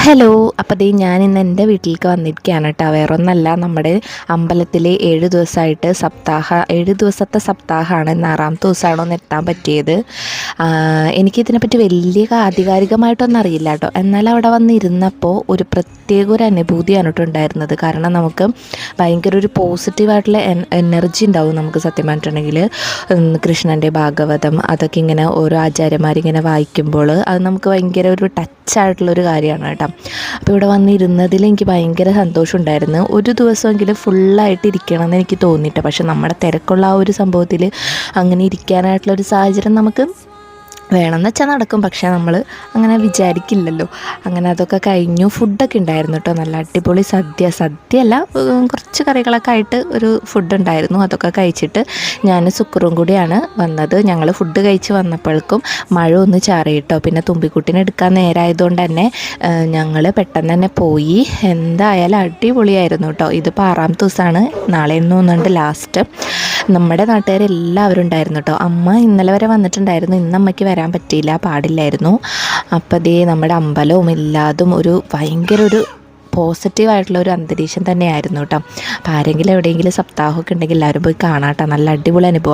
Hello. അപ്പോൾ ദേ ഞാനിന്ന് എൻ്റെ വീട്ടിലേക്ക് വന്നിരിക്കുകയാണ് കേട്ടോ. വേറൊന്നല്ല, നമ്മുടെ അമ്പലത്തിലെ 7 ദിവസമായിട്ട് 7 ദിവസത്തെ സപ്താഹമാണ്. ഇന്ന് 6ാമത്തെ ദിവസമാണോ ഒന്ന് എത്താൻ പറ്റിയത്. എനിക്കിതിനെപ്പറ്റി വലിയ ആധികാരികമായിട്ടൊന്നും അറിയില്ല കേട്ടോ. എന്നാൽ അവിടെ വന്നിരുന്നപ്പോൾ ഒരു പ്രത്യേക ഒരു അനുഭൂതിയാണ് കേട്ടോ ഉണ്ടായിരുന്നത്. കാരണം നമുക്ക് ഭയങ്കര ഒരു പോസിറ്റീവായിട്ടുള്ള എനർജി ഉണ്ടാവും നമുക്ക്. സത്യം പറഞ്ഞിട്ടുണ്ടെങ്കിൽ കൃഷ്ണൻ്റെ ഭാഗവതം അതൊക്കെ ഇങ്ങനെ ഓരോ ആചാര്യന്മാരിങ്ങനെ വായിക്കുമ്പോൾ അത് നമുക്ക് ഭയങ്കര ഒരു ടച്ചായിട്ടുള്ളൊരു കാര്യമാണ് കേട്ടോ. അപ്പോൾ ഇവിടെ വന്നിരുന്നതിൽ എനിക്ക് ഭയങ്കര സന്തോഷമുണ്ടായിരുന്നു. ഒരു ദിവസമെങ്കിലും ഫുള്ളായിട്ട് ഇരിക്കണം എന്ന് എനിക്ക് തോന്നിയിട്ട്. പക്ഷെ നമ്മുടെ തിരക്കുള്ള ആ ഒരു സംഭവത്തിൽ അങ്ങനെ ഇരിക്കാനായിട്ടുള്ളൊരു സാഹചര്യം നമുക്ക് വേണമെന്ന് വെച്ചാൽ നടക്കും. പക്ഷേ നമ്മൾ അങ്ങനെ വിചാരിക്കില്ലല്ലോ. അങ്ങനെ അതൊക്കെ കഴിഞ്ഞു. ഫുഡൊക്കെ ഉണ്ടായിരുന്നു കേട്ടോ. നല്ല അടിപൊളി സദ്യയല്ല, കുറച്ച് കറികളൊക്കെ ആയിട്ട് ഒരു ഫുഡ് ഉണ്ടായിരുന്നു. അതൊക്കെ കഴിച്ചിട്ട് ഞാൻ സുക്കുറും കൂടിയാണ് വന്നത്. ഞങ്ങൾ ഫുഡ് കഴിച്ച് വന്നപ്പോഴേക്കും മഴ ഒന്ന് ചാറി കേട്ടോ. പിന്നെ തുമ്പിക്കുട്ടീനെ എടുക്കാൻ നേരമായതുകൊണ്ട് തന്നെ ഞങ്ങൾ പെട്ടെന്ന് തന്നെ പോയി. എന്തായാലും അടിപൊളിയായിരുന്നു കേട്ടോ. ഇതിപ്പോൾ 6ാമത്തെ ദിവസമാണ്. നാളെ എന്ന് തോന്നുന്നുണ്ട് ലാസ്റ്റ്. നമ്മുടെ നാട്ടുകാരെല്ലാവരും ഉണ്ടായിരുന്നു കേട്ടോ. അമ്മ ഇന്നലെ വരെ വന്നിട്ടുണ്ടായിരുന്നു. ഇന്ന് അമ്മയ്ക്ക് വരാൻ പാടില്ലായിരുന്നു. അപ്പോൾ ദേ നമ്മുടെ അമ്പലവും എല്ലാതും ഒരു ഭയങ്കര ഒരു പോസിറ്റീവായിട്ടുള്ള ഒരു അന്തരീക്ഷം തന്നെയായിരുന്നു കേട്ടോ. അപ്പോൾ ആരെങ്കിലും എവിടെയെങ്കിലും സപ്താഹമൊക്കെ ഉണ്ടെങ്കിൽ എല്ലാവരും പോയി കാണാം കേട്ടോ. നല്ല അടിപൊളി അനുഭവമാണ്.